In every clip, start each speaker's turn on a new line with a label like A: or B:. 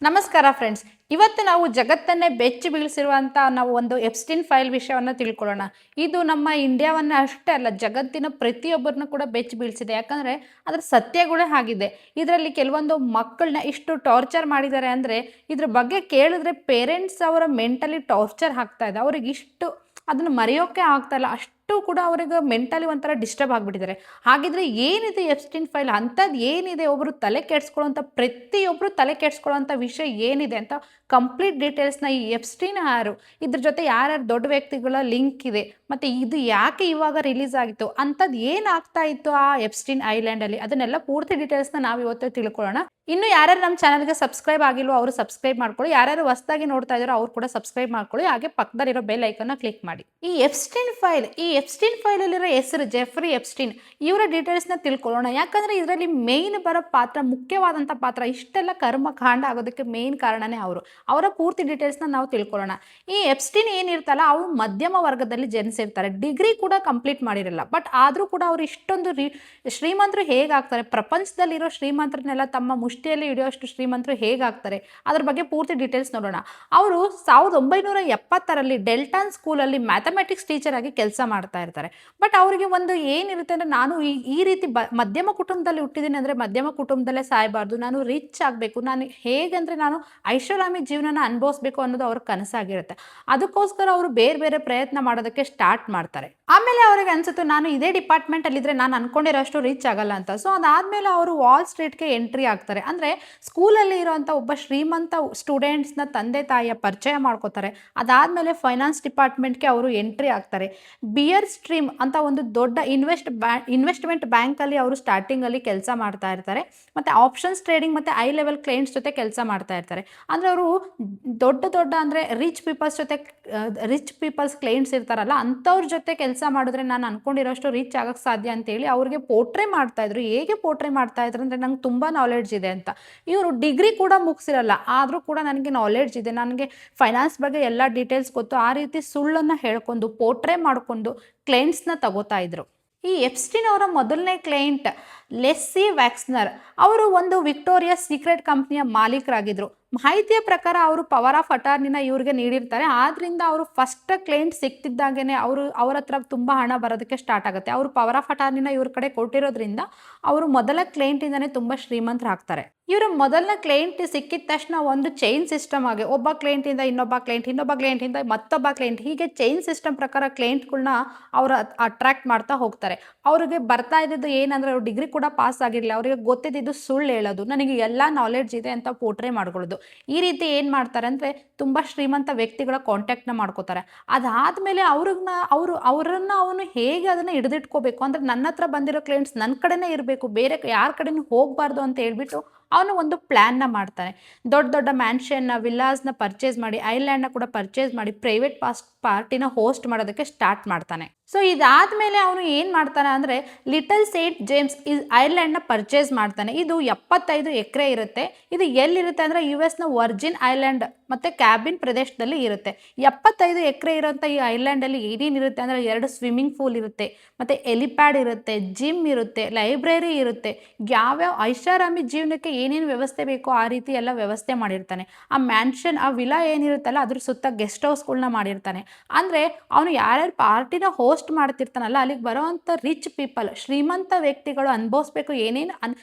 A: ನಮಸ್ಕಾರ ಫ್ರೆಂಡ್ಸ್. ಇವತ್ತು ನಾವು ಜಗತ್ತನ್ನೇ ಬೆಚ್ಚಿ ಬೀಳಿಸಿರುವಂಥ ನಾವು ಒಂದು ಎಪ್ಸ್ಟೀನ್ ಫೈಲ್ ವಿಷಯವನ್ನು ತಿಳ್ಕೊಳ್ಳೋಣ. ಇದು ನಮ್ಮ ಇಂಡಿಯಾವನ್ನ ಅಷ್ಟೇ ಅಲ್ಲ, ಜಗತ್ತಿನ ಪ್ರತಿಯೊಬ್ಬರನ್ನ ಕೂಡ ಬೆಚ್ಚಿ ಬೀಳಿಸಿದೆ. ಯಾಕಂದರೆ ಅದರ ಸತ್ಯಗಳೇ ಆಗಿದೆ. ಇದರಲ್ಲಿ ಕೆಲವೊಂದು ಮಕ್ಕಳನ್ನ ಇಷ್ಟು ಟಾರ್ಚರ್ ಮಾಡಿದ್ದಾರೆ ಅಂದರೆ ಇದ್ರ ಬಗ್ಗೆ ಕೇಳಿದ್ರೆ ಪೇರೆಂಟ್ಸ್ ಅವರ ಮೆಂಟಲಿ ಟಾರ್ಚರ್ ಆಗ್ತಾ ಇದೆ. ಅವ್ರಿಗೆ ಇಷ್ಟು ಅದನ್ನು ಮರೆಯೋಕ್ಕೆ ಆಗ್ತಾ ಇಲ್ಲ, ಅಷ್ಟು ಕೂಡ ಅವ್ರಿಗೆ ಮೆಂಟಲಿ ಒಂಥರ ಡಿಸ್ಟರ್ಬ್ ಆಗಿಬಿಟ್ಟಿದ್ದಾರೆ. ಹಾಗಿದ್ರೆ ಏನಿದೆ ಎಪ್ಸ್ಟೀನ್ ಫೈಲ್? ಅಂಥದ್ದು ಏನಿದೆ? ಒಬ್ಬರು ತಲೆ ಕೆಡಿಸ್ಕೊಳ್ಳೋಂಥ ಪ್ರತಿಯೊಬ್ಬರು ತಲೆ ಕೆಡಿಸ್ಕೊಳ್ಳೋಂಥ ವಿಷಯ ಏನಿದೆ ಅಂತ ಕಂಪ್ಲೀಟ್ ಡೀಟೇಲ್ಸ್ನ ಈ ಎಪ್ಸ್ಟೀನ್ ಯಾರು, ಇದ್ರ ಜೊತೆ ಯಾರ್ಯಾರು ದೊಡ್ಡ ವ್ಯಕ್ತಿಗಳ ಲಿಂಕ್ ಇದೆ, ಮತ್ತು ಇದು ಯಾಕೆ ಇವಾಗ ರಿಲೀಸ್ ಆಗಿತ್ತು, ಅಂಥದ್ದು ಏನಾಗ್ತಾ ಇತ್ತು ಆ ಎಪ್ಸ್ಟೀನ್ ಐಲ್ಯಾಂಡಲ್ಲಿ, ಅದನ್ನೆಲ್ಲ ಪೂರ್ತಿ ಡೀಟೇಲ್ಸ್ನ ನಾವು ಇವತ್ತು ತಿಳ್ಕೊಳ್ಳೋಣ. ಇನ್ನು ಯಾರ್ಯಾರು ನಮ್ಮ ಚಾನಲ್ಗೆ ಸಬ್ಸ್ಕ್ರೈಬ್ ಆಗಿಲ್ವೋ ಅವರು ಸಬ್ಸ್ಕ್ರೈಬ್ ಮಾಡ್ಕೊಳ್ಳಿ. ಯಾರ್ಯಾರು ಹೊಸದಾಗಿ ನೋಡ್ತಾ ಇದ್ದಾರೋ ಅವ್ರು ಕೂಡ ಸಬ್ಸ್ಕ್ರೈಬ್ ಮಾಡ್ಕೊಳ್ಳಿ. ಹಾಗೆ ಪಕ್ಕದಲ್ಲಿರೋ ಬೆಲ್ ಐಕನ್ನ ಕ್ಲಿಕ್ ಮಾಡಿ. ಈ ಎಪ್ಸ್ಟೀನ್ ಫೈಲಲ್ಲಿರೋ ಹೆಸರು ಜೆಫ್ರಿ ಎಪ್ಸ್ಟೀನ್, ಇವರ ಡೀಟೇಲ್ಸ್ನ ತಿಳ್ಕೊಳ್ಳೋಣ. ಯಾಕಂದರೆ ಇದರಲ್ಲಿ ಮೇಯ್ನ್ ಬರೋ ಪಾತ್ರ, ಮುಖ್ಯವಾದಂಥ ಪಾತ್ರ, ಇಷ್ಟೆಲ್ಲ ಕರ್ಮಕಾಂಡ ಆಗೋದಕ್ಕೆ ಮೇಯ್ನ್ ಕಾರಣನೇ ಅವರ ಪೂರ್ತಿ ಡೀಟೇಲ್ಸ್ನ ನಾವು ತಿಳ್ಕೊಳ್ಳೋಣ. ಈ ಎಪ್ಸ್ಟೀನ್ ಏನಿರ್ತಲ್ಲ, ಅವರು ಮಧ್ಯಮ ವರ್ಗದಲ್ಲಿ ಜನಿಸಿರ್ತಾರೆ. ಡಿಗ್ರಿ ಕೂಡ ಕಂಪ್ಲೀಟ್ ಮಾಡಿರಲ್ಲ. ಬಟ್ ಆದರೂ ಕೂಡ ಅವರು ಇಷ್ಟೊಂದು ಶ್ರೀಮಂತರು ಹೇಗಾಗ್ತಾರೆ, ಪ್ರಪಂಚದಲ್ಲಿರೋ ಶ್ರೀಮಂತರನ್ನೆಲ್ಲ ತಮ್ಮ ಮುಷ್ಟಿಯಲ್ಲಿ ಹಿಡಿಯೋಷ್ಟು ಶ್ರೀಮಂತರು ಹೇಗಾಗ್ತಾರೆ, ಅದ್ರ ಬಗ್ಗೆ ಪೂರ್ತಿ ಡೀಟೇಲ್ಸ್ ನೋಡೋಣ. ಅವರು 1970ರಲ್ಲಿ ಡೆಲ್ಟಾನ್ ಸ್ಕೂಲಲ್ಲಿ ಮ್ಯಾಥಮೆಟಿಕ್ಸ್ ಟೀಚರ್ ಆಗಿ ಕೆಲಸ ಮಾಡ್ತಾ ಇರ್ತಾರೆ. ಬಟ್ ಅವರಿಗೆ ಒಂದು ಏನಿರುತ್ತೆ ಅಂದರೆ, ನಾನು ಈ ರೀತಿ ಮಧ್ಯಮ ಕುಟುಂಬದಲ್ಲಿ ಹುಟ್ಟಿದ್ದೀನಿ ಅಂದರೆ ಮಧ್ಯಮ ಕುಟುಂಬದಲ್ಲೇ ಸಾಯಬಾರ್ದು, ನಾನು ರಿಚ್ ಆಗಬೇಕು, ನಾನು ಹೇಗಂದರೆ ನಾನು ಐಷಾರಾಮಿ ಜೀವನನ ಅನುಭವಿಸ್ಬೇಕು ಅನ್ನೋದು ಅವ್ರ ಕನಸಾಗಿರುತ್ತೆ. ಅದಕ್ಕೋಸ್ಕರ ಅವರು ಬೇರೆ ಬೇರೆ ಪ್ರಯತ್ನ ಮಾಡೋದಕ್ಕೆ ಸ್ಟಾರ್ಟ್ ಮಾಡ್ತಾರೆ. ಆಮೇಲೆ ಅವ್ರಿಗೆ ಅನ್ಸುತ್ತೆ, ನಾನು ಇದೇ ಡಿಪಾರ್ಟ್ಮೆಂಟಲ್ಲಿದ್ದರೆ ನಾನು ಅನ್ಕೊಂಡಿರೋಷ್ಟು ರಿಚ್ ಆಗಲ್ಲ ಅಂತ. ಸೊ ಅದಾದಮೇಲೆ ಅವರು ವಾಲ್ ಸ್ಟ್ರೀಟ್ಗೆ ಎಂಟ್ರಿ ಆಗ್ತಾರೆ. ಅಂದರೆ ಸ್ಕೂಲಲ್ಲಿ ಇರೋವಂಥ ಒಬ್ಬ ಶ್ರೀಮಂತ ಸ್ಟೂಡೆಂಟ್ಸ್ನ ತಂದೆ ತಾಯಿಯ ಪರಿಚಯ ಮಾಡ್ಕೋತಾರೆ. ಅದಾದಮೇಲೆ ಫೈನಾನ್ಸ್ ಡಿಪಾರ್ಟ್ಮೆಂಟ್ಗೆ ಅವರು ಎಂಟ್ರಿ ಆಗ್ತಾರೆ. ಬಿಯರ್ ಸ್ಟ್ರೀಮ್ ಅಂತ ಒಂದು ದೊಡ್ಡ ಇನ್ವೆಸ್ಟ್ಮೆಂಟ್ ಬ್ಯಾಂಕಲ್ಲಿ ಅವರು ಸ್ಟಾರ್ಟಿಂಗಲ್ಲಿ ಕೆಲಸ ಮಾಡ್ತಾ ಇರ್ತಾರೆ. ಮತ್ತು ಆಪ್ಷನ್ಸ್ ಟ್ರೇಡಿಂಗ್ ಮತ್ತು ಐ ಲೆವೆಲ್ ಕ್ಲೈಂಟ್ಸ್ ಜೊತೆ ಕೆಲಸ ಮಾಡ್ತಾ ಇರ್ತಾರೆ. ಅಂದರೆ ಅವರು ದೊಡ್ಡ ಅಂದರೆ ರಿಚ್ ಪೀಪಲ್ಸ್ ಕ್ಲೈಂಟ್ಸ್ ಇರ್ತಾರಲ್ಲ, ಅಂಥವ್ರ ಜೊತೆ ಕೆಲಸ ಮಾಡಿದ್ರೆ ನಾನು ಅನ್ಕೊಂಡಿರೋಷ್ಟು ರಿಚ್ ಆಗಕ್ಕೆ ಸಾಧ್ಯ ಅಂತೇಳಿ ಅವ್ರಿಗೆ ಪೋರ್ಟ್ರೇ ಮಾಡ್ತಾಯಿದ್ರು. ಹೇಗೆ ಪೋರ್ಟ್ರೇ ಮಾಡ್ತಾಯಿದ್ರು ಅಂದರೆ, ನಂಗೆ ತುಂಬ ನಾಲೆಡ್ಜ್ ಇದೆ ಅಂತ. ಇವರು ಡಿಗ್ರಿ ಕೂಡ ಮುಗಿಸಿರಲ್ಲ, ಆದರೂ ಕೂಡ ನನಗೆ ನಾಲೆಡ್ಜ್ ಇದೆ, ನನಗೆ ಫೈನಾನ್ಸ್ ಬಗ್ಗೆ ಎಲ್ಲ ಡೀಟೇಲ್ಸ್ ಗೊತ್ತು, ಆ ರೀತಿ ಸುಳ್ಳನ್ನು ಹೇಳ್ಕೊಂಡು ಪೋರ್ಟ್ರೇ ಮಾಡಿಕೊಂಡು ಕ್ಲೈಂಟ್ಸ್ನ ತಗೋತಾ ಇದ್ರು. ಈ ಎಪ್ಸ್ಟೀನ್ ಅವರ ಮೊದಲನೇ ಕ್ಲೈಂಟ್ ಲೆಸ್ಸಿ ವ್ಯಾಕ್ಸ್ನರ್. ಅವರು ಒಂದು ವಿಕ್ಟೋರಿಯಾ ಸೀಕ್ರೆಟ್ ಕಂಪ್ನಿಯ ಮಾಲೀಕರಾಗಿದ್ದರು. ಮಾಹಿತಿಯ ಪ್ರಕಾರ ಅವರು ಪವರ್ ಆಫ್ ಅಟಾರ್ನಿನ ಇವ್ರಿಗೆ ನೀಡಿರ್ತಾರೆ. ಆದ್ದರಿಂದ ಅವರು ಫಸ್ಟ್ ಕ್ಲೈಂಟ್ ಸಿಕ್ತಿದ್ದಾಗೇ ಅವ್ರ ಹತ್ರ ತುಂಬ ಹಣ ಬರೋದಕ್ಕೆ ಸ್ಟಾರ್ಟ್ ಆಗುತ್ತೆ. ಅವರು ಪವರ್ ಆಫ್ ಅಟಾರ್ನಿನ ಇವ್ರ ಕಡೆ ಕೊಟ್ಟಿರೋದ್ರಿಂದ ಅವರು ಮೊದಲ ಕ್ಲೈಂಟಿಂದನೇ ತುಂಬ ಶ್ರೀಮಂತರಾಗ್ತಾರೆ. ಇವರ ಮೊದಲನೇ ಕ್ಲೈಂಟ್ ಸಿಕ್ಕಿದ ತಕ್ಷಣ ಒಂದು ಚೈನ್ ಸಿಸ್ಟಮ್ ಆಗಿ ಒಬ್ಬ ಕ್ಲೈಂಟಿಂದ ಇನ್ನೊಬ್ಬ ಕ್ಲೈಂಟಿಂದ ಮತ್ತೊಬ್ಬ ಕ್ಲೈಂಟ್, ಹೀಗೆ ಚೈನ್ ಸಿಸ್ಟಮ್ ಪ್ರಕಾರ ಕ್ಲೈಂಟ್ಗಳನ್ನ ಅವರು ಅಟ್ರಾಕ್ಟ್ ಮಾಡ್ತಾ ಹೋಗ್ತಾರೆ. ಅವ್ರಿಗೆ ಬರ್ತಾ ಇದ್ದಿದ್ದು ಏನಂದರೆ, ಅವ್ರು ಡಿಗ್ರಿ ಕೂಡ ಪಾಸ್ ಆಗಿರಲಿಲ್ಲ, ಅವರಿಗೆ ಗೊತ್ತಿದ್ದು ಸುಳ್ಳು ಹೇಳೋದು, ನನಗೆ ಎಲ್ಲ ನಾಲೆಡ್ಜ್ ಇದೆ ಅಂತ ಪೋರ್ಟ್ರೇ ಮಾಡ್ಕೊಳ್ಳೋದು. ಈ ರೀತಿ ಏನು ಮಾಡ್ತಾರೆ ಅಂದರೆ, ತುಂಬ ಶ್ರೀಮಂತ ವ್ಯಕ್ತಿಗಳ ಕಾಂಟ್ಯಾಕ್ಟ್ನ ಮಾಡ್ಕೋತಾರೆ. ಅದಾದಮೇಲೆ ಅವನು ಹೇಗೆ ಅದನ್ನು ಹಿಡಿದಿಟ್ಕೋಬೇಕು ಅಂದರೆ, ನನ್ನ ಹತ್ರ ಬಂದಿರೋ ಕ್ಲೈಂಟ್ಸ್ ನನ್ನ ಕಡೆನೇ ಇರಬೇಕು, ಬೇರೆ ಯಾರ ಕಡೆನೂ ಹೋಗಬಾರ್ದು ಅಂತ ಹೇಳ್ಬಿಟ್ಟು ಅವನು ಒಂದು ಪ್ಲ್ಯಾನ್ನ ಮಾಡ್ತಾನೆ. ದೊಡ್ಡ ಮ್ಯಾನ್ಷನ್ನ, ವಿಲ್ಲಾಸ್ನ ಪರ್ಚೇಸ್ ಮಾಡಿ, ಐಲ್ಯಾಂಡ್ನ ಕೂಡ ಪರ್ಚೇಸ್ ಮಾಡಿ, ಪ್ರೈವೇಟ್ ಪಾರ್ಟಿನ ಹೋಸ್ಟ್ ಮಾಡೋದಕ್ಕೆ ಸ್ಟಾರ್ಟ್ ಮಾಡ್ತಾನೆ. ಸೊ ಇದಾದಮೇಲೆ ಅವನು ಏನು ಮಾಡ್ತಾನೆ ಅಂದರೆ, ಲಿಟಲ್ ಸೇಂಟ್ ಜೇಮ್ಸ್ ಐಲ್ಯಾಂಡ್ನ ಪರ್ಚೇಸ್ ಮಾಡ್ತಾನೆ. ಇದು 75 ಎಕರೆ ಇರುತ್ತೆ. ಇದು ಎಲ್ಲಿರುತ್ತೆ ಅಂದರೆ, US ವರ್ಜಿನ್ ಐಲ್ಯಾಂಡ್ ಮತ್ತು ಕ್ಯಾಬಿನ್ ಪ್ರದೇಶದಲ್ಲಿ ಇರುತ್ತೆ. 75 ಎಕರೆ ಇರೋಂಥ ಈ ಐಲ್ಯಾಂಡಲ್ಲಿ ಏನೇನಿರುತ್ತೆ ಅಂದರೆ, 2 ಸ್ವಿಮ್ಮಿಂಗ್ ಪೂಲ್ ಇರುತ್ತೆ, ಮತ್ತು ಎಲಿಪ್ಯಾಡ್ ಇರುತ್ತೆ, ಜಿಮ್ ಇರುತ್ತೆ, ಲೈಬ್ರರಿ ಇರುತ್ತೆ. ಯಾವ್ಯಾವ ಐಷಾರಾಮಿ ಜೀವನಕ್ಕೆ ಏನೇನು ವ್ಯವಸ್ಥೆ ಬೇಕೋ ಆ ರೀತಿ ಎಲ್ಲ ವ್ಯವಸ್ಥೆ ಮಾಡಿರ್ತಾನೆ. ಆ ಮ್ಯಾನ್ಷನ್, ಆ ವಿಲಾ ಏನಿರುತ್ತಲ್ಲ, ಅದ್ರ ಸುತ್ತ ಗೆಸ್ಟ್ ಹೌಸ್ಗಳನ್ನ ಮಾಡಿರ್ತಾನೆ. ಅಂದರೆ ಅವನು ಯಾರ್ಯಾರು ಪಾರ್ಟಿನ ಹೋಸ್ಟ್ ಮಾಡ್ತಿರ್ತಾನಲ್ಲ, ಅಲ್ಲಿಗೆ ಬರೋವಂಥ ರಿಚ್ ಪೀಪಲ್, ಶ್ರೀಮಂತ ವ್ಯಕ್ತಿಗಳು ಅನುಭವಿಸ್ಬೇಕು, ಏನೇನು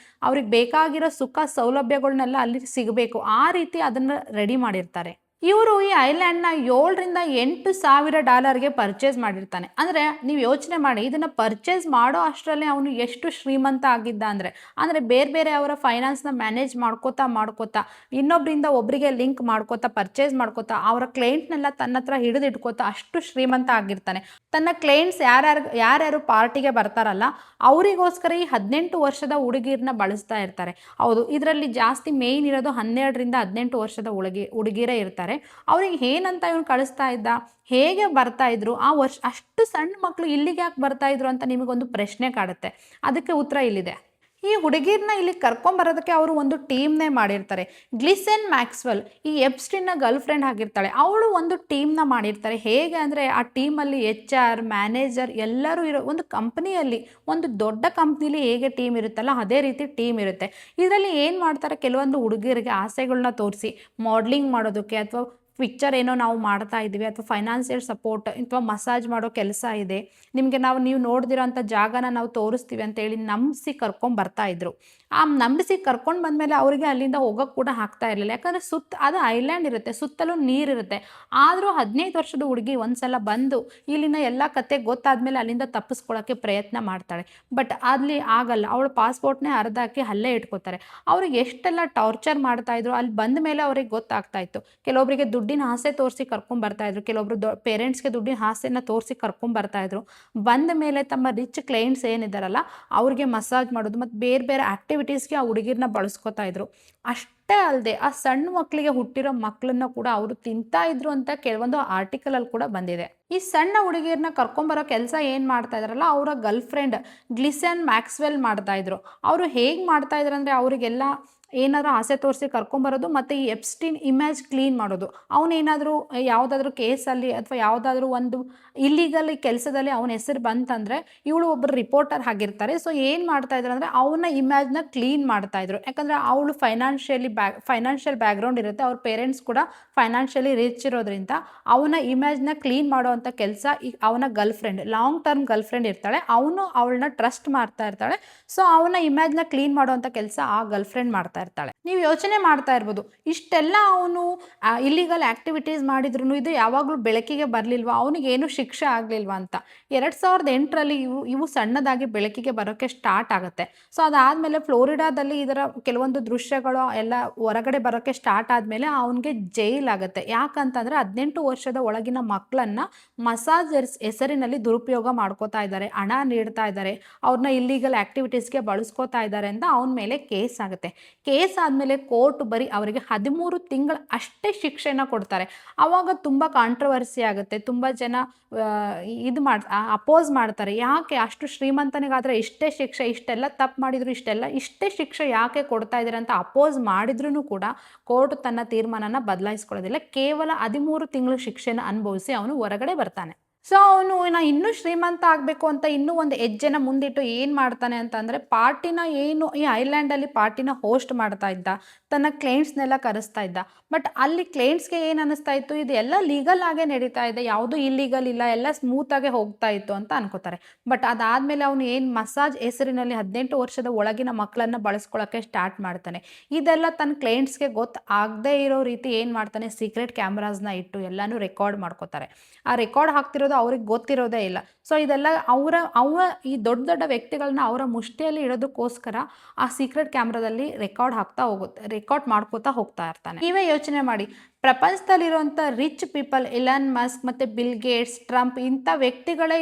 A: ಅವ್ರಿಗೆ ಬೇಕಾಗಿರೋ ಸುಖ ಸೌಲಭ್ಯಗಳನ್ನೆಲ್ಲ ಅಲ್ಲಿ ಸಿಗಬೇಕು, ಆ ರೀತಿ ಅದನ್ನು ರೆಡಿ ಮಾಡಿರ್ತಾರೆ. ಇವರು ಈ ಐಲ್ಯಾಂಡ್ನ $8,000 ಪರ್ಚೇಸ್ ಮಾಡಿರ್ತಾನೆ. ಅಂದರೆ ನೀವು ಯೋಚನೆ ಮಾಡಿ, ಇದನ್ನು ಪರ್ಚೇಸ್ ಮಾಡೋ ಅಷ್ಟರಲ್ಲೇ ಅವನು ಎಷ್ಟು ಶ್ರೀಮಂತ ಆಗಿದ್ದ ಅಂದರೆ ಬೇರೆ ಅವರ ಫೈನಾನ್ಸ್ನ ಮ್ಯಾನೇಜ್ ಮಾಡ್ಕೋತಾ ಇನ್ನೊಬ್ಬರಿಂದ ಒಬ್ಬರಿಗೆ ಲಿಂಕ್ ಪರ್ಚೇಸ್ ಮಾಡ್ಕೋತಾ ಅವರ ಕ್ಲೈಂಟ್ನೆಲ್ಲ ತನ್ನ ಹತ್ರ ಹಿಡಿದಿಟ್ಕೋತಾ ಅಷ್ಟು ಶ್ರೀಮಂತ ಆಗಿರ್ತಾನೆ. ತನ್ನ ಕ್ಲೈಂಟ್ಸ್ ಯಾರ್ಯಾರು ಪಾರ್ಟಿಗೆ ಬರ್ತಾರಲ್ಲ, ಅವರಿಗೋಸ್ಕರ ಈ 18 ವರ್ಷದ ಹುಡುಗಿರನ್ನ ಬಳಸ್ತಾ ಇರ್ತಾರೆ. ಹೌದು, ಇದರಲ್ಲಿ ಜಾಸ್ತಿ ಮೇಯ್ನ್ ಇರೋದು 12ರಿಂದ 18 ವರ್ಷದ ಹುಡುಗಿರೇ ಇರ್ತಾರೆ. ಅವ್ರಿಗೆ ಏನಂತ ಇವನು ಕಳಿಸ್ತಾ ಇದ್ದ, ಹೇಗೆ ಬರ್ತಾ ಇದ್ರು, ಆ ವರ್ಷ ಅಷ್ಟು ಸಣ್ಣ ಮಕ್ಕಳು ಇಲ್ಲಿಗೆ ಯಾಕೆ ಬರ್ತಾ ಇದ್ರು ಅಂತ ನಿಮಗೊಂದು ಪ್ರಶ್ನೆ ಕಾಡುತ್ತೆ. ಅದಕ್ಕೆ ಉತ್ತರ ಇಲ್ಲಿದೆ. ಈ ಹುಡುಗಿರನ್ನ ಇಲ್ಲಿ ಕರ್ಕೊಂಬರೋದಕ್ಕೆ ಅವರು ಒಂದು ಟೀಮ್ನೇ ಮಾಡಿರ್ತಾರೆ. ಗ್ಲಿಸೆನ್ ಮ್ಯಾಕ್ಸ್ವೆಲ್ ಈ ಎಪ್ಸ್ಟಿನ್ನ ಗರ್ಲ್ ಫ್ರೆಂಡ್ ಆಗಿರ್ತಾಳೆ, ಅವಳು ಒಂದು ಟೀಮ್ನ ಮಾಡಿರ್ತಾರೆ. ಹೇಗೆ ಅಂದರೆ ಆ ಟೀಮಲ್ಲಿ HR, ಮ್ಯಾನೇಜರ್ ಎಲ್ಲರೂ ಇರೋ ಒಂದು ಕಂಪ್ನಿಯಲ್ಲಿ, ಒಂದು ದೊಡ್ಡ ಕಂಪ್ನಿಲಿ ಹೇಗೆ ಟೀಮ್ ಇರುತ್ತಲ್ಲ ಅದೇ ರೀತಿ ಟೀಮ್ ಇರುತ್ತೆ. ಇದರಲ್ಲಿ ಏನು ಮಾಡ್ತಾರೆ, ಕೆಲವೊಂದು ಹುಡುಗಿಯರಿಗೆ ಆಸೆಗಳನ್ನ ತೋರಿಸಿ ಮಾಡಲಿಂಗ್ ಮಾಡೋದಕ್ಕೆ ಅಥವಾ ಪಿಕ್ಚರ್ ಏನೋ ನಾವು ಮಾಡ್ತಾ ಇದ್ದೀವಿ ಅಥವಾ ಫೈನಾನ್ಷಿಯಲ್ ಸಪೋರ್ಟ್ ಅಥವಾ ಮಸಾಜ್ ಮಾಡೋ ಕೆಲಸ ಇದೆ, ನಿಮಗೆ ನೀವು ನೋಡ್ದಿರೋ ಅಂಥ ಜಾಗನ ನಾವು ತೋರಿಸ್ತೀವಿ ಅಂತೇಳಿ ನಂಬಿಸಿ ಕರ್ಕೊಂಡು ಬರ್ತಾ ಇದ್ರು. ಆ ನಂಬಿಸಿ ಕರ್ಕೊಂಡು ಬಂದಮೇಲೆ ಅವರಿಗೆ ಅಲ್ಲಿಂದ ಹೋಗೋಕ್ಕೆ ಕೂಡ ಆಗ್ತಾ ಇರಲಿಲ್ಲ. ಯಾಕಂದರೆ ಅದು ಐಲ್ಯಾಂಡ್ ಇರುತ್ತೆ, ಸುತ್ತಲೂ ನೀರಿರುತ್ತೆ. ಆದರೂ 15 ವರ್ಷದ ಹುಡುಗಿ ಒಂದ್ಸಲ ಬಂದು ಇಲ್ಲಿನ ಎಲ್ಲ ಕತೆ ಗೊತ್ತಾದ್ಮೇಲೆ ಅಲ್ಲಿಂದ ತಪ್ಪಿಸ್ಕೊಳ್ಳೋಕ್ಕೆ ಪ್ರಯತ್ನ ಮಾಡ್ತಾಳೆ. ಬಟ್ ಅಲ್ಲಿ ಆಗಲ್ಲ, ಅವಳು ಪಾಸ್ಪೋರ್ಟ್ನೇ ಹರಿದಾಕಿ ಅಲ್ಲೇ ಇಟ್ಕೋತಾರೆ. ಅವ್ರಿಗೆ ಎಷ್ಟೆಲ್ಲ ಟಾರ್ಚರ್ ಮಾಡ್ತಾಯಿದ್ರು, ಅಲ್ಲಿ ಬಂದ ಮೇಲೆ ಅವ್ರಿಗೆ ಗೊತ್ತಾಗ್ತಾ ಇತ್ತು. ಕೆಲವೊಬ್ಬರಿಗೆ ದುಡ್ಡಿನ ಆಸೆ ತೋರಿಸಿ ಕರ್ಕೊಂಬರ್ತಾಯಿದ್ರು, ಕೆಲವೊಬ್ರು ಪೇರೆಂಟ್ಸ್ಗೆ ದುಡ್ಡಿನ ಆಸೆನ ತೋರಿಸಿ ಕರ್ಕೊಂಬರ್ತಾಯಿದ್ರು. ಬಂದ ಮೇಲೆ ತಮ್ಮ ರಿಚ್ ಕ್ಲೈಂಟ್ಸ್ ಏನಿದ್ದಾರಲ್ಲ ಅವ್ರಿಗೆ ಮಸಾಜ್ ಮಾಡೋದು ಮತ್ತು ಬೇರೆ ಬೇರೆ ಆ್ಯಕ್ಟಿವಿಟೀಸ್ಗೆ ಆ ಹುಡುಗಿರನ್ನ ಬಳಸ್ಕೊತಾ ಇದ್ರು. ಅಷ್ಟೇ ಅಲ್ಲದೆ ಆ ಸಣ್ಣ ಮಕ್ಕಳಿಗೆ ಹುಟ್ಟಿರೋ ಮಕ್ಕಳನ್ನ ಕೂಡ ಅವರು ತಿಂತಾ ಇದ್ರು ಅಂತ ಕೆಲವೊಂದು ಆರ್ಟಿಕಲಲ್ಲಿ ಕೂಡ ಬಂದಿದೆ. ಈ ಸಣ್ಣ ಹುಡುಗಿಯರನ್ನ ಕರ್ಕೊಂಬರೋ ಕೆಲಸ ಏನು ಮಾಡ್ತಾ ಇದ್ರಲ್ಲ ಅವರ ಗರ್ಲ್ ಫ್ರೆಂಡ್ ಗ್ಲಿಸೆನ್ ಮ್ಯಾಕ್ಸ್ವೆಲ್ ಮಾಡ್ತಾ ಇದ್ರು. ಅವರು ಹೇಗೆ ಮಾಡ್ತಾ ಇದ್ರು ಅಂದರೆ ಅವರಿಗೆಲ್ಲ ಏನಾದರೂ ಆಸೆ ತೋರಿಸಿ ಕರ್ಕೊಂಬರೋದು ಮತ್ತು ಈ ಎಪ್ಸ್ಟೀನ್ ಇಮೇಜ್ ಕ್ಲೀನ್ ಮಾಡೋದು. ಅವನೇನಾದರೂ ಯಾವುದಾದ್ರೂ ಕೇಸಲ್ಲಿ ಅಥವಾ ಯಾವುದಾದ್ರೂ ಒಂದು ಇಲ್ಲಿಗಲ್ ಕೆಲಸದಲ್ಲಿ ಅವನ ಹೆಸರು ಬಂತಂದರೆ ಇವಳು ಒಬ್ಬರು ರಿಪೋರ್ಟರ್ ಆಗಿರ್ತಾರೆ. ಸೊ ಏನು ಮಾಡ್ತಾ ಇದ್ರು ಅಂದರೆ ಅವನ ಇಮೇಜ್ನ ಕ್ಲೀನ್ ಮಾಡ್ತಾಯಿದ್ರು. ಯಾಕಂದರೆ ಅವಳು ಫೈನಾನ್ಷಿಯಲ್ ಬ್ಯಾಕ್ಗ್ರೌಂಡ್ ಇರುತ್ತೆ, ಅವ್ರ ಪೇರೆಂಟ್ಸ್ ಕೂಡ ಫೈನಾನ್ಷಿಯಲಿ ರಿಚ್ ಇರೋದ್ರಿಂದ ಅವನ ಇಮೇಜ್ನ ಕ್ಲೀನ್ ಮಾಡೋವಂಥ ಕೆಲಸ ಅವನ girl friend, long term girl friend ಇರ್ತಾಳೆ, ಅವನು ಅವಳನ್ನ ಟ್ರಸ್ಟ್ ಮಾಡ್ತಾ ಇರ್ತಾಳೆ. ಸೊ ಅವನ ಇಮೇಜ್ನ ಕ್ಲೀನ್ ಮಾಡೋವಂಥ ಕೆಲಸ ಆ ಗರ್ಲ್ ಫ್ರೆಂಡ್ ಮಾಡ್ತಾ ಇರ್ತಾಳೆ. ನೀವು ಯೋಚನೆ ಮಾಡ್ತಾ ಇರ್ಬೋದು, ಇಷ್ಟೆಲ್ಲ ಅವನು ಇಲ್ಲಿಗಲ್ ಆ್ಯಕ್ಟಿವಿಟೀಸ್ ಮಾಡಿದ್ರು ಇದು ಯಾವಾಗಲೂ ಬೆಳಕಿಗೆ ಬರಲಿಲ್ವಾ, ಅವನಿಗೇನು ಶಿಕ್ಷೆ ಆಗಲಿಲ್ವಾ ಅಂತ. 2008ರಲ್ಲಿ ಇವು ಸಣ್ಣದಾಗಿ ಬೆಳಕಿಗೆ ಬರೋಕ್ಕೆ ಸ್ಟಾರ್ಟ್ ಆಗುತ್ತೆ. ಸೊ ಅದಾದಮೇಲೆ ಫ್ಲೋರಿಡಾದಲ್ಲಿ ಇದರ ಕೆಲವೊಂದು ದೃಶ್ಯಗಳು ಎಲ್ಲ ಹೊರಗಡೆ ಬರೋಕ್ಕೆ ಸ್ಟಾರ್ಟ್ ಆದಮೇಲೆ ಅವನಿಗೆ ಜೈಲಾಗುತ್ತೆ. ಯಾಕಂತಂದರೆ 18 ವರ್ಷದ ಒಳಗಿನ ಮಕ್ಕಳನ್ನು ಮಸಾಜ್ ಹೆಸರಿನಲ್ಲಿ ದುರುಪಯೋಗ ಮಾಡ್ಕೋತಾ ಇದ್ದಾರೆ, ಹಣ ನೀಡ್ತಾ ಇದ್ದಾರೆ, ಅವ್ರನ್ನ ಇಲ್ಲಿಗಲ್ ಆ್ಯಕ್ಟಿವಿಟೀಸ್ಗೆ ಬಳಸ್ಕೋತಾ ಇದ್ದಾರೆ ಅಂತ ಅವನ ಮೇಲೆ ಕೇಸ್ ಆಗುತ್ತೆ. ಕೇಸ್ ಆದಮೇಲೆ ಕೋರ್ಟ್ ಬರೀ ಅವರಿಗೆ 13 ತಿಂಗಳು ಅಷ್ಟೇ ಶಿಕ್ಷೆನ ಕೊಡ್ತಾರೆ. ಆವಾಗ ತುಂಬ ಕಾಂಟ್ರವರ್ಸಿ ಆಗುತ್ತೆ, ತುಂಬ ಜನ ಅಪೋಸ್ ಮಾಡ್ತಾರೆ. ಯಾಕೆ ಅಷ್ಟು ಶ್ರೀಮಂತನಿಗಾದರೆ ಇಷ್ಟೇ ಶಿಕ್ಷೆ, ಇಷ್ಟೆಲ್ಲ ತಪ್ಪು ಮಾಡಿದ್ರು ಇಷ್ಟೇ ಶಿಕ್ಷೆ ಯಾಕೆ ಕೊಡ್ತಾ ಇದ್ದಾರೆ ಅಂತ ಅಪೋಸ್ ಮಾಡಿದ್ರೂ ಕೂಡ ಕೋರ್ಟ್ ತನ್ನ ತೀರ್ಮಾನನ ಬದಲಾಯಿಸ್ಕೊಳ್ಳೋದಿಲ್ಲ. ಕೇವಲ 13 ತಿಂಗಳು ಶಿಕ್ಷೆನ ಅನುಭವಿಸಿ ಅವನು ಹೊರಗಡೆ ಬರ್ತಾನೆ. ಸೊ ಅವನು ಇನ್ನೂ ಶ್ರೀಮಂತ ಆಗಬೇಕು ಅಂತ ಇನ್ನೂ ಒಂದು ಹೆಜ್ಜೆನ ಮುಂದಿಟ್ಟು ಏನು ಮಾಡ್ತಾನೆ ಅಂತಂದರೆ ಪಾರ್ಟಿನ ಈ ಐಲ್ಯಾಂಡಲ್ಲಿ ಪಾರ್ಟಿನ ಹೋಸ್ಟ್ ಮಾಡ್ತಾ ಇದ್ದ, ತನ್ನ ಕ್ಲೈಂಟ್ಸ್ನೆಲ್ಲ ಕರೆಸ್ತಾ ಇದ್ದ. ಬಟ್ ಅಲ್ಲಿ ಕ್ಲೈಂಟ್ಸ್ಗೆ ಏನು ಅನ್ನಿಸ್ತಾ ಇತ್ತು, ಇದು ಎಲ್ಲ ಲೀಗಲ್ ಆಗೇ ನಡೀತಾ ಇದೆ, ಯಾವುದೂ ಇಲ್ಲೀಗಲ್ ಇಲ್ಲ, ಎಲ್ಲ ಸ್ಮೂತಾಗೆ ಹೋಗ್ತಾ ಇತ್ತು ಅಂತ ಅನ್ಕೋತಾರೆ. ಬಟ್ ಅದಾದಮೇಲೆ ಅವನು ಏನು ಮಸಾಜ್ ಹೆಸರಿನಲ್ಲಿ 18 ವರ್ಷದ ಒಳಗಿನ ಮಕ್ಕಳನ್ನು ಬಳಸ್ಕೊಳ್ಳೋಕ್ಕೆ ಸ್ಟಾರ್ಟ್ ಮಾಡ್ತಾನೆ. ಇದೆಲ್ಲ ತನ್ನ ಕ್ಲೈಂಟ್ಸ್ಗೆ ಆಗದೇ ಇರೋ ರೀತಿ ಏನು ಮಾಡ್ತಾನೆ, ಸೀಕ್ರೆಟ್ ಕ್ಯಾಮ್ರಾಸ್ನ ಇಟ್ಟು ಎಲ್ಲನೂ ರೆಕಾರ್ಡ್ ಮಾಡ್ಕೋತಾರೆ. ಆ ರೆಕಾರ್ಡ್ ಹಾಕ್ತಿರೋದು ಅವ್ರಿಗೆ ಗೊತ್ತಿರೋದೇ ಇಲ್ಲ. ಸೊ ಇದೆಲ್ಲ ಅವರ ಈ ದೊಡ್ಡ ದೊಡ್ಡ ವ್ಯಕ್ತಿಗಳನ್ನ ಅವರ ಮುಷ್ಟಿಯಲ್ಲಿ ಇಡೋದಕ್ಕೋಸ್ಕರ ಆ ಸೀಕ್ರೆಟ್ ಕ್ಯಾಮ್ರಾದಲ್ಲಿ ರೆಕಾರ್ಡ್ ಮಾಡ್ಕೋತಾ ಹೋಗ್ತಾ ಇರ್ತಾನೆ. ನೀವೇ ಯೋಚನೆ ಮಾಡಿ, ಪ್ರಪಂಚದಲ್ಲಿರುವಂಥ ರಿಚ್ ಪೀಪಲ್, ಇಲಾನ್ ಮಸ್ಕ್ ಮತ್ತು ಬಿಲ್ ಗೇಟ್ಸ್, ಟ್ರಂಪ್ ಇಂಥ ವ್ಯಕ್ತಿಗಳೇ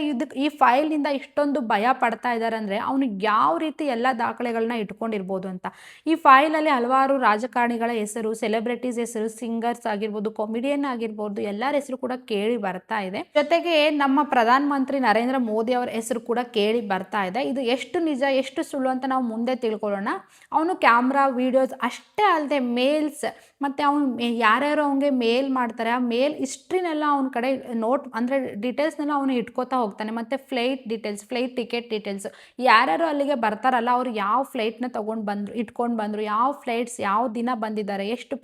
A: ಈ ಫೈಲ್ನಿಂದ ಇಷ್ಟೊಂದು ಭಯ ಪಡ್ತಾ ಇದ್ದಾರೆ ಅಂದರೆ ಅವನಿಗೆ ಯಾವ ರೀತಿ ಎಲ್ಲ ದಾಖಲೆಗಳನ್ನ ಇಟ್ಕೊಂಡಿರ್ಬೋದು ಅಂತ. ಈ ಫೈಲಲ್ಲಿ ಹಲವಾರು ರಾಜಕಾರಣಿಗಳ ಹೆಸರು, ಸೆಲೆಬ್ರಿಟೀಸ್ ಹೆಸರು, ಸಿಂಗರ್ಸ್ ಆಗಿರ್ಬೋದು, ಕಾಮಿಡಿಯನ್ ಆಗಿರ್ಬೋದು, ಎಲ್ಲರ ಹೆಸರು ಕೂಡ ಕೇಳಿ ಬರ್ತಾ ಇದೆ. ಜೊತೆಗೆ ನಮ್ಮ ಪ್ರಧಾನಮಂತ್ರಿ ನರೇಂದ್ರ ಮೋದಿ ಅವರ ಹೆಸರು ಕೂಡ ಕೇಳಿ ಬರ್ತಾ ಇದೆ. ಇದು ಎಷ್ಟು ನಿಜ ಎಷ್ಟು ಸುಳ್ಳು ಅಂತ ನಾವು ಮುಂದೆ ತಿಳ್ಕೊಳ್ಳೋಣ. ಅವನು ಕ್ಯಾಮ್ರಾ, ವಿಡಿಯೋಸ್ ಅಷ್ಟೇ ಅಲ್ಲದೆ ಮೇಲ್ಸ್ ಮತ್ತು ಅವನು ಯಾರ್ಯಾರು ಅವನಿಗೆ ಮೇಲ್ ಮಾಡ್ತಾರೆ, ಆ ಮೇಲ್ ಹಿಸ್ಟ್ರಿನೆಲ್ಲ ಅವನ ಕಡೆ ಅಂದರೆ ಡೀಟೇಲ್ಸ್ನೆಲ್ಲ ಅವನು ಇಟ್ಕೋತಾ ಹೋಗ್ತಾನೆ. ಮತ್ತು ಫ್ಲೈಟ್ ಟಿಕೆಟ್ ಡೀಟೇಲ್ಸ್, ಯಾರ್ಯಾರು ಅಲ್ಲಿಗೆ ಬರ್ತಾರಲ್ಲ ಅವರು ಯಾವ ಫ್ಲೈಟ್ನ ಇಟ್ಕೊಂಡು ಬಂದರು, ಯಾವ ಫ್ಲೈಟ್ಸ್ ಯಾವ ದಿನ ಬಂದಿದ್ದಾರೆ, ಎಷ್ಟು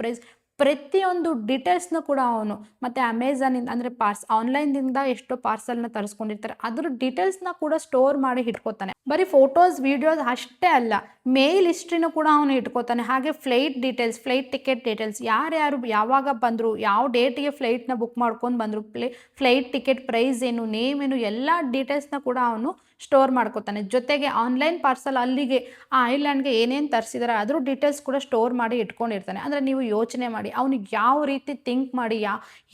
A: ಪ್ರತಿಯೊಂದು ಡೀಟೇಲ್ಸ್ನ ಕೂಡ ಅವನು, ಮತ್ತು ಅಮೆಝಾನಿಂದ ಅಂದರೆ ಆನ್ಲೈನ್ದಿಂದ ಎಷ್ಟೋ ಪಾರ್ಸಲ್ನ ತರಿಸ್ಕೊಂಡಿರ್ತಾರೆ, ಅದ್ರ ಡೀಟೇಲ್ಸ್ನ ಕೂಡ ಸ್ಟೋರ್ ಮಾಡಿ ಇಟ್ಕೋತಾನೆ. ಬರೀ ಫೋಟೋಸ್ ವಿಡಿಯೋಸ್ ಅಷ್ಟೇ ಅಲ್ಲ, ಮೇಲ್ ಹಿಸ್ಟ್ರಿನೂ ಕೂಡ ಅವನು ಇಟ್ಕೋತಾನೆ. ಹಾಗೆ ಫ್ಲೈಟ್ ಟಿಕೆಟ್ ಡೀಟೇಲ್ಸ್, ಯಾರ್ಯಾರು ಯಾವಾಗ ಬಂದರು, ಯಾವ ಡೇಟಿಗೆ ಫ್ಲೈಟ್ನ ಬುಕ್ ಮಾಡ್ಕೊಂಡು ಬಂದರು, ಫ್ಲೈಟ್ ಟಿಕೆಟ್ ಪ್ರೈಸ್ ಏನು, ನೇಮ್ ಏನು, ಎಲ್ಲ ಡೀಟೇಲ್ಸ್ನ ಕೂಡ ಅವನು ಸ್ಟೋರ್ ಮಾಡ್ಕೋತಾನೆ. ಜೊತೆಗೆ ಆನ್ಲೈನ್ ಪಾರ್ಸಲ್ ಅಲ್ಲಿಗೆ ಆ ಐಲ್ಯಾಂಡ್ಗೆ ಏನೇನು ತರಿಸಿದಾರೆ ಅದ್ರ ಡೀಟೇಲ್ಸ್ ಕೂಡ ಸ್ಟೋರ್ ಮಾಡಿ ಇಟ್ಕೊಂಡಿರ್ತಾನೆ. ಅಂದರೆ ನೀವು ಯೋಚನೆ ಮಾಡಿ ಅವನಿಗೆ ಯಾವ ರೀತಿ ಥಿಂಕ್ ಮಾಡಿ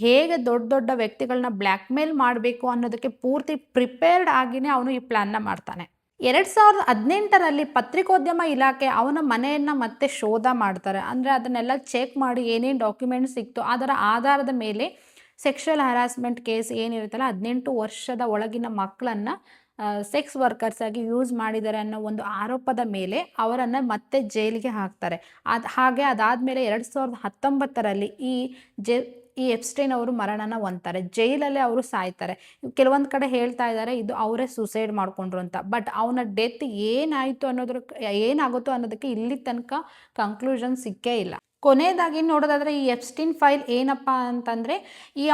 A: ಹೇಗೆ ದೊಡ್ಡ ದೊಡ್ಡ ವ್ಯಕ್ತಿಗಳನ್ನ ಬ್ಲ್ಯಾಕ್ ಮೇಲ್ ಮಾಡಬೇಕು ಅನ್ನೋದಕ್ಕೆ ಪೂರ್ತಿ ಪ್ರಿಪೇರ್ಡ್ ಆಗಿನೇ ಅವನು ಈ ಪ್ಲ್ಯಾನ್ನ ಮಾಡ್ತಾನೆ. 2018ರಲ್ಲಿ ಪತ್ರಿಕೋದ್ಯಮ ಇಲಾಖೆ ಅವನ ಮನೆಯನ್ನು ಮತ್ತೆ ಶೋಧ ಮಾಡ್ತಾರೆ. ಅಂದರೆ ಅದನ್ನೆಲ್ಲ ಚೆಕ್ ಮಾಡಿ ಏನೇನು ಡಾಕ್ಯುಮೆಂಟ್ಸ್ ಸಿಕ್ತು ಅದರ ಆಧಾರದ ಮೇಲೆ ಸೆಕ್ಷುವಲ್ ಹರಾಸ್ಮೆಂಟ್ ಕೇಸ್ ಏನಿರುತ್ತಲ್ಲ 18 ವರ್ಷದ ಒಳಗಿನ ಮಕ್ಕಳನ್ನು ಸೆಕ್ಸ್ ವರ್ಕರ್ಸ್ ಆಗಿ ಯೂಸ್ ಮಾಡಿದ್ದಾರೆ ಅನ್ನೋ ಒಂದು ಆರೋಪದ ಮೇಲೆ ಅವರನ್ನು ಮತ್ತೆ ಜೈಲಿಗೆ ಹಾಕ್ತಾರೆ. ಹಾಗೆ ಅದಾದಮೇಲೆ 2019ರಲ್ಲಿ ಈ ಎಪ್ಸ್ಟೈನ್ ಅವರು ಮರಣನ ಹೊಂದ್ತಾರೆ. ಜೈಲಲ್ಲೇ ಅವರು ಸಾಯ್ತಾರೆ. ಕೆಲವೊಂದು ಕಡೆ ಹೇಳ್ತಾ ಇದ್ದಾರೆ ಇದು ಅವರೇ ಸೂಸೈಡ್ ಮಾಡ್ಕೊಂಡ್ರು ಅಂತ. ಬಟ್ ಅವನ ಡೆತ್ ಏನಾಗುತ್ತೋ ಅನ್ನೋದಕ್ಕೆ ಇಲ್ಲಿ ತನಕ ಕನ್ಕ್ಲೂಷನ್ ಸಿಕ್ಕೇ ಇಲ್ಲ. ಕೊನೆಯದಾಗಿ ನೋಡೋದಾದ್ರೆ ಈ ಎಪ್ಸ್ಟೈನ್ ಫೈಲ್ ಏನಪ್ಪ ಅಂತಂದರೆ,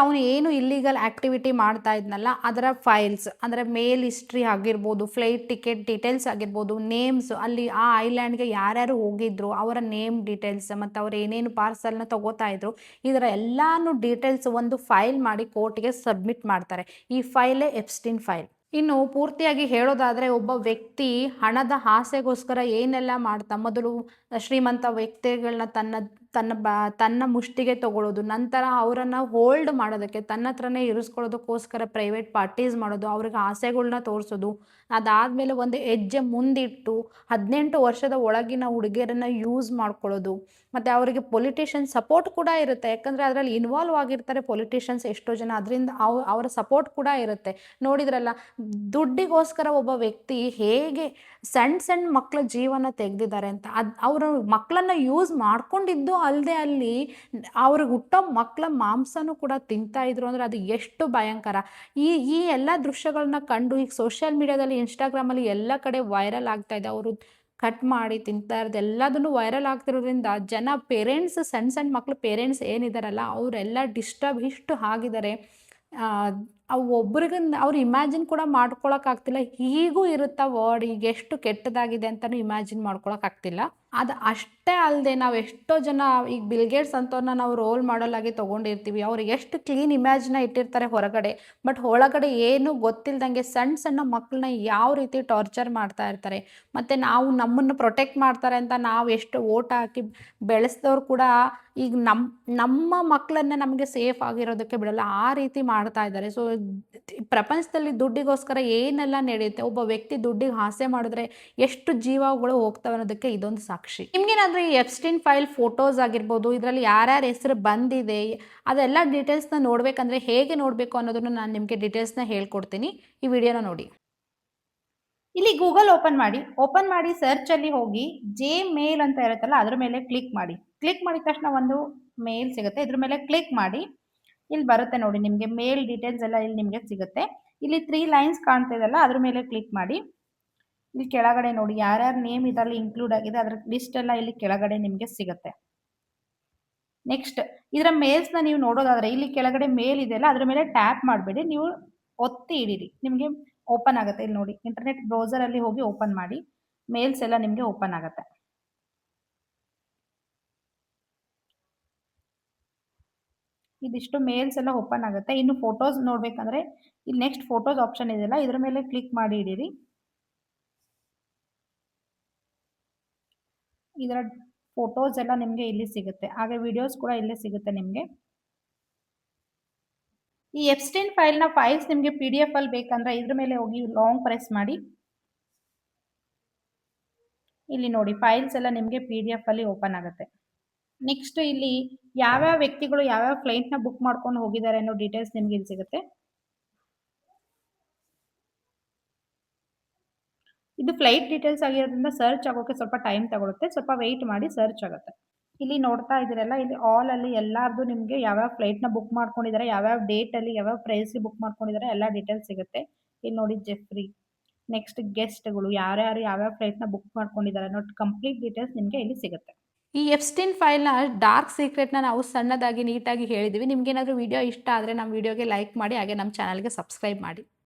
A: ಅವನು ಏನು ಇಲ್ಲೀಗಲ್ ಆ್ಯಕ್ಟಿವಿಟಿ ಮಾಡ್ತಾ ಇದ್ನಲ್ಲ ಅದರ ಫೈಲ್ಸ್, ಅಂದರೆ ಮೇಲ್ ಹಿಸ್ಟ್ರಿ ಆಗಿರ್ಬೋದು, ಫ್ಲೈಟ್ ಟಿಕೆಟ್ ಡೀಟೇಲ್ಸ್ ಆಗಿರ್ಬೋದು, ನೇಮ್ಸ್, ಅಲ್ಲಿ ಆ ಐಲ್ಯಾಂಡ್ಗೆ ಯಾರ್ಯಾರು ಹೋಗಿದ್ರು ಅವರ ನೇಮ್ ಡೀಟೇಲ್ಸ್, ಮತ್ತು ಅವ್ರು ಏನೇನು ಪಾರ್ಸಲ್ನ ತಗೋತಾ ಇದ್ರು, ಇದರ ಎಲ್ಲಾನು ಡೀಟೇಲ್ಸ್ ಒಂದು ಫೈಲ್ ಮಾಡಿ ಕೋರ್ಟ್ಗೆ ಸಬ್ಮಿಟ್ ಮಾಡ್ತಾರೆ. ಈ ಫೈಲೇ ಎಪ್ಸ್ಟೈನ್ ಫೈಲ್. ಇನ್ನು ಪೂರ್ತಿಯಾಗಿ ಹೇಳೋದಾದರೆ, ಒಬ್ಬ ವ್ಯಕ್ತಿ ಹಣದ ಆಸೆಗೋಸ್ಕರ ಏನೆಲ್ಲ ಮಾಡ್ತಾ, ಮೊದಲು ಶ್ರೀಮಂತ ವ್ಯಕ್ತಿಗಳನ್ನ ತನ್ನ ಮುಷ್ಟಿಗೆ ತಗೊಳ್ಳೋದು, ನಂತರ ಅವರನ್ನು ಹೋಲ್ಡ್ ಮಾಡೋದಕ್ಕೆ ತನ್ನ ಹತ್ರನೇ ಇರಿಸ್ಕೊಳ್ಳೋದಕ್ಕೋಸ್ಕರ ಪ್ರೈವೇಟ್ ಪಾರ್ಟೀಸ್ ಮಾಡೋದು, ಅವ್ರಿಗೆ ಆಸೆಗಳ್ನ ತೋರಿಸೋದು, ಅದಾದಮೇಲೆ ಒಂದು ಹೆಜ್ಜೆ ಮುಂದಿಟ್ಟು 18 ವರ್ಷದ ಒಳಗಿನ ಹುಡುಗಿಯರನ್ನು ಯೂಸ್ ಮಾಡ್ಕೊಳ್ಳೋದು, ಮತ್ತು ಅವರಿಗೆ ಪೊಲಿಟಿಷಿಯನ್ ಸಪೋರ್ಟ್ ಕೂಡ ಇರುತ್ತೆ. ಯಾಕಂದರೆ ಅದರಲ್ಲಿ ಇನ್ವಾಲ್ವ್ ಆಗಿರ್ತಾರೆ ಪೊಲಿಟಿಷಿಯನ್ಸ್ ಎಷ್ಟೋ ಜನ, ಅದರಿಂದ ಅವರ ಸಪೋರ್ಟ್ ಕೂಡ ಇರುತ್ತೆ. ನೋಡಿದ್ರಲ್ಲ, ದುಡ್ಡಿಗೋಸ್ಕರ ಒಬ್ಬ ವ್ಯಕ್ತಿ ಹೇಗೆ ಸಣ್ಣ ಮಕ್ಕಳ ಜೀವನ ತೆಗೆದಿದ್ದಾರೆ ಅಂತ. ಅವರು ಮಕ್ಕಳನ್ನು ಯೂಸ್ ಮಾಡ್ಕೊಂಡಿದ್ದು ಅಲ್ಲದೆ ಅಲ್ಲಿ ಅವ್ರಿಗೆ ಹುಟ್ಟೋ ಮಕ್ಕಳ ಮಾಂಸನೂ ಕೂಡ ತಿಂತಾ ಇದ್ರು ಅಂದರೆ ಅದು ಎಷ್ಟು ಭಯಂಕರ. ಈ ಎಲ್ಲ ದೃಶ್ಯಗಳನ್ನ ಕಂಡು ಈಗ ಸೋಷಿಯಲ್ ಮೀಡಿಯಾದಲ್ಲಿ, ಇನ್ಸ್ಟಾಗ್ರಾಮಲ್ಲಿ ಎಲ್ಲ ಕಡೆ ವೈರಲ್ ಆಗ್ತಾ ಇದೆ. ಅವರು ಕಟ್ ಮಾಡಿ ತಿಂತಾ ಇರೋದು ಎಲ್ಲದನ್ನು ವೈರಲ್ ಆಗ್ತಿರೋದ್ರಿಂದ ಪೇರೆಂಟ್ಸ್, ಸಣ್ಣ ಮಕ್ಕಳು ಪೇರೆಂಟ್ಸ್ ಏನಿದಾರಲ್ಲ ಅವರೆಲ್ಲ ಡಿಸ್ಟರ್ಬ್ ಇಷ್ಟು ಆಗಿದ್ದಾರೆ. ಅವು ಅವ್ರು ಇಮ್ಯಾಜಿನ್ ಕೂಡ ಮಾಡ್ಕೊಳಕ್ಕಾಗ್ತಿಲ್ಲ. ಹೀಗೂ ಇರುತ್ತಾ ವರ್ಡ್, ಈಗ ಎಷ್ಟು ಕೆಟ್ಟದಾಗಿದೆ ಅಂತಲೂ ಇಮ್ಯಾಜಿನ್ ಮಾಡ್ಕೊಳಕ್ಕಾಗ್ತಿಲ್ಲ. ಅದು ಅಷ್ಟೇ ಅಲ್ಲದೆ, ನಾವು ಎಷ್ಟೋ ಜನ ಈಗ ಬಿಲ್ಗೇಟ್ಸ್ ಅಂತವ್ರನ್ನ ನಾವು ರೋಲ್ ಮಾಡಲ್ ಆಗಿ ತೊಗೊಂಡಿರ್ತೀವಿ. ಅವ್ರು ಎಷ್ಟು ಕ್ಲೀನ್ ಇಮ್ಯಾಜಿನ ಇಟ್ಟಿರ್ತಾರೆ ಹೊರಗಡೆ, ಬಟ್ ಒಳಗಡೆ ಏನೂ ಗೊತ್ತಿಲ್ದಂಗೆ ಸಣ್ಣ ಮಕ್ಕಳನ್ನ ಯಾವ ರೀತಿ ಟಾರ್ಚರ್ ಮಾಡ್ತಾ ಇರ್ತಾರೆ. ಮತ್ತು ನಮ್ಮನ್ನು ಪ್ರೊಟೆಕ್ಟ್ ಮಾಡ್ತಾರೆ ಅಂತ ನಾವು ಎಷ್ಟು ಓಟ್ ಹಾಕಿ ಬೆಳೆಸಿದವ್ರು ಕೂಡ ಈಗ ನಮ್ಮ ಮಕ್ಕಳನ್ನ ನಮಗೆ ಸೇಫ್ ಆಗಿರೋದಕ್ಕೆ ಬಿಡಲ್ಲ, ಆ ರೀತಿ ಮಾಡ್ತಾ ಇದ್ದಾರೆ. ಸೊ ಪ್ರಪಂಚದಲ್ಲಿ ದುಡ್ಡಿಗೋಸ್ಕರ ಏನೆಲ್ಲ ನಡೆಯುತ್ತೆ, ಒಬ್ಬ ವ್ಯಕ್ತಿ ದುಡ್ಡಿಗೆ ಆಸೆ ಮಾಡಿದ್ರೆ ಎಷ್ಟು ಜೀವಗಳು ಹೋಗ್ತವೆ ಅನ್ನೋದಕ್ಕೆ ಇದೊಂದು ಸಾಕ್ಷಿ. ನಿಮ್ಗೇನಾದ್ರೂ ಈ ಎಪ್ಸ್ಟೈನ್ ಫೈಲ್ ಫೋಟೋಸ್ ಆಗಿರ್ಬೋದು, ಇದರಲ್ಲಿ ಯಾರ್ಯಾರ ಹೆಸರು ಬಂದಿದೆ, ಅದೆಲ್ಲ ಡೀಟೇಲ್ಸ್ನ ನೋಡಬೇಕಂದ್ರೆ ಹೇಗೆ ನೋಡಬೇಕು ಅನ್ನೋದನ್ನು ನಾನು ನಿಮಗೆ ಡೀಟೇಲ್ಸ್ನ ಹೇಳ್ಕೊಡ್ತೀನಿ. ಈ ವಿಡಿಯೋನ ನೋಡಿ. ಇಲ್ಲಿ ಗೂಗಲ್ ಓಪನ್ ಮಾಡಿ ಸರ್ಚಲ್ಲಿ ಹೋಗಿ ಮೇಲ್ ಅಂತ ಇರುತ್ತಲ್ಲ ಅದ್ರ ಮೇಲೆ ಕ್ಲಿಕ್ ಮಾಡಿದ ತಕ್ಷಣ ಒಂದು ಮೇಲ್ ಸಿಗುತ್ತೆ. ಇದ್ರ ಮೇಲೆ ಕ್ಲಿಕ್ ಮಾಡಿ ಇಲ್ಲಿ ಬರುತ್ತೆ ನೋಡಿ, ನಿಮಗೆ ಮೇಲ್ ಡೀಟೇಲ್ಸ್ ಎಲ್ಲ ಇಲ್ಲಿ ನಿಮಗೆ ಸಿಗುತ್ತೆ. ಇಲ್ಲಿ 3 ಲೈನ್ಸ್ ಕಾಣ್ತಾ ಇದೆಲ್ಲ ಅದ್ರ ಮೇಲೆ ಕ್ಲಿಕ್ ಮಾಡಿ. ಇಲ್ಲಿ ಕೆಳಗಡೆ ನೋಡಿ ಯಾರ್ಯಾರ ನೇಮ್ ಇದರಲ್ಲಿ ಇನ್ಕ್ಲೂಡ್ ಆಗಿದೆ ಅದರ ಲಿಸ್ಟ್ ಎಲ್ಲ ಇಲ್ಲಿ ಕೆಳಗಡೆ ನಿಮಗೆ ಸಿಗುತ್ತೆ. ನೆಕ್ಸ್ಟ್ ಇದರ ಮೇಲ್ಸ್ನ ನೀವು ನೋಡೋದಾದ್ರೆ ಇಲ್ಲಿ ಕೆಳಗಡೆ ಮೇಲ್ ಇದೆಯಲ್ಲ ಅದ್ರ ಮೇಲೆ ಟ್ಯಾಪ್ ಮಾಡಬೇಡಿ, ನೀವು ಒತ್ತಿ ಇಡೀರಿ, ನಿಮಗೆ ಓಪನ್ ಆಗುತ್ತೆ. ಇಲ್ಲಿ ನೋಡಿ, ಇಂಟರ್ನೆಟ್ ಬ್ರೌಸರ್ ಅಲ್ಲಿ ಹೋಗಿ ಓಪನ್ ಮಾಡಿ, ಮೇಲ್ಸ್ ಎಲ್ಲ ನಿಮಗೆ ಓಪನ್ ಆಗುತ್ತೆ. ಇದಿಷ್ಟು ಮೇಲ್ಸ್ ಎಲ್ಲ ಓಪನ್ ಆಗುತ್ತೆ. ಇನ್ನು ಫೋಟೋಸ್ ನೋಡ್ಬೇಕಂದ್ರೆ ಇಲ್ಲಿ ನೆಕ್ಸ್ಟ್ ಫೋಟೋಸ್ ಆಪ್ಷನ್ ಇದೆಯಲ್ಲ ಇದ್ರ ಮೇಲೆ ಕ್ಲಿಕ್ ಮಾಡಿ ಇಡೀರಿ. ಇದರ ಫೋಟೋಸ್ ಎಲ್ಲ ನಿಮಗೆ ಇಲ್ಲಿ ಸಿಗುತ್ತೆ, ಹಾಗೆ ವಿಡಿಯೋಸ್ ಕೂಡ ಇಲ್ಲೇ ಸಿಗುತ್ತೆ ನಿಮಗೆ. ಈ ಎಪ್ಸ್ಟೈನ್ ಫೈಲ್ನ ಫೈಲ್ಸ್ ನಿಮಗೆ PDF ಅಲ್ಲಿ ಬೇಕಂದ್ರೆ ಇದ್ರ ಮೇಲೆ ಹೋಗಿ ಲಾಂಗ್ ಪ್ರೆಸ್ ಮಾಡಿ. ಇಲ್ಲಿ ನೋಡಿ ಫೈಲ್ಸ್ ಎಲ್ಲ ನಿಮಗೆ PDF ಅಲ್ಲಿ ಓಪನ್ ಆಗುತ್ತೆ. ನೆಕ್ಸ್ಟ್ ಇಲ್ಲಿ ಯಾವ್ಯಾವ ವ್ಯಕ್ತಿಗಳು ಯಾವ್ಯಾವ ಫ್ಲೈಟ್ನ ಬುಕ್ ಮಾಡ್ಕೊಂಡು ಹೋಗಿದ್ದಾರೆ ಅನ್ನೋ ಡೀಟೇಲ್ಸ್ ನಿಮ್ಗೆ ಇಲ್ಲಿ ಸಿಗುತ್ತೆ. ಇದು ಫ್ಲೈಟ್ ಡೀಟೇಲ್ಸ್ ಆಗಿರೋದ್ರಿಂದ ಸರ್ಚ್ ಆಗೋಕೆ ಸ್ವಲ್ಪ ಟೈಮ್ ತಗೊಳುತ್ತೆ, ಸ್ವಲ್ಪ ವೆಯ್ಟ್ ಮಾಡಿ ಸರ್ಚ್ ಆಗುತ್ತೆ. ಇಲ್ಲಿ ನೋಡ್ತಾ ಇದ್ದೀರಲ್ಲ, ಇಲ್ಲಿ ಆಲ್ ಅಲ್ಲಿ ಎಲ್ಲಾರ್ದು ನಿಮಗೆ ಯಾವ್ಯಾವ ಫ್ಲೈಟ್ನ ಬುಕ್ ಮಾಡ್ಕೊಂಡಿದ್ದಾರೆ, ಯಾವ್ಯಾವ ಡೇಟಲ್ಲಿ ಯಾವ್ಯಾವ ಪ್ರೈಸ್ಗೆ ಬುಕ್ ಮಾಡ್ಕೊಂಡಿದ್ದಾರೆ ಎಲ್ಲ ಡೀಟೇಲ್ಸ್ ಸಿಗುತ್ತೆ. ಇಲ್ಲಿ ನೋಡಿ ಜೆಫ್ರಿ, ನೆಕ್ಸ್ಟ್ ಗೆಸ್ಟ್ಗಳು ಯಾರ್ಯಾರು ಯಾವ್ಯಾವ ಫ್ಲೈಟ್ನ ಬುಕ್ ಮಾಡ್ಕೊಂಡಿದ್ದಾರೆ ಅನ್ನೋ ಕಂಪ್ಲೀಟ್ ಡೀಟೇಲ್ಸ್ ನಿಮಗೆ ಇಲ್ಲಿ ಸಿಗುತ್ತೆ. ಈ ಎಪ್ಸ್ಟೈನ್ ಫೈಲ್ನ ಡಾರ್ಕ್ ಸೀಕ್ರೆಟ್ನ ನಾವು ಸಣ್ಣದಾಗಿ ನೀಟಾಗಿ ಹೇಳಿದ್ದೀವಿ. ನಿಮ್ಗೇನಾದರೂ ವಿಡಿಯೋ ಇಷ್ಟ ಆದರೆ ನಮ್ಮ ವಿಡಿಯೋಗೆ ಲೈಕ್ ಮಾಡಿ, ಹಾಗೆ ನಮ್ಮ ಚಾನಲ್ಗೆ ಸಬ್ಸ್ಕ್ರೈಬ್ ಮಾಡಿ.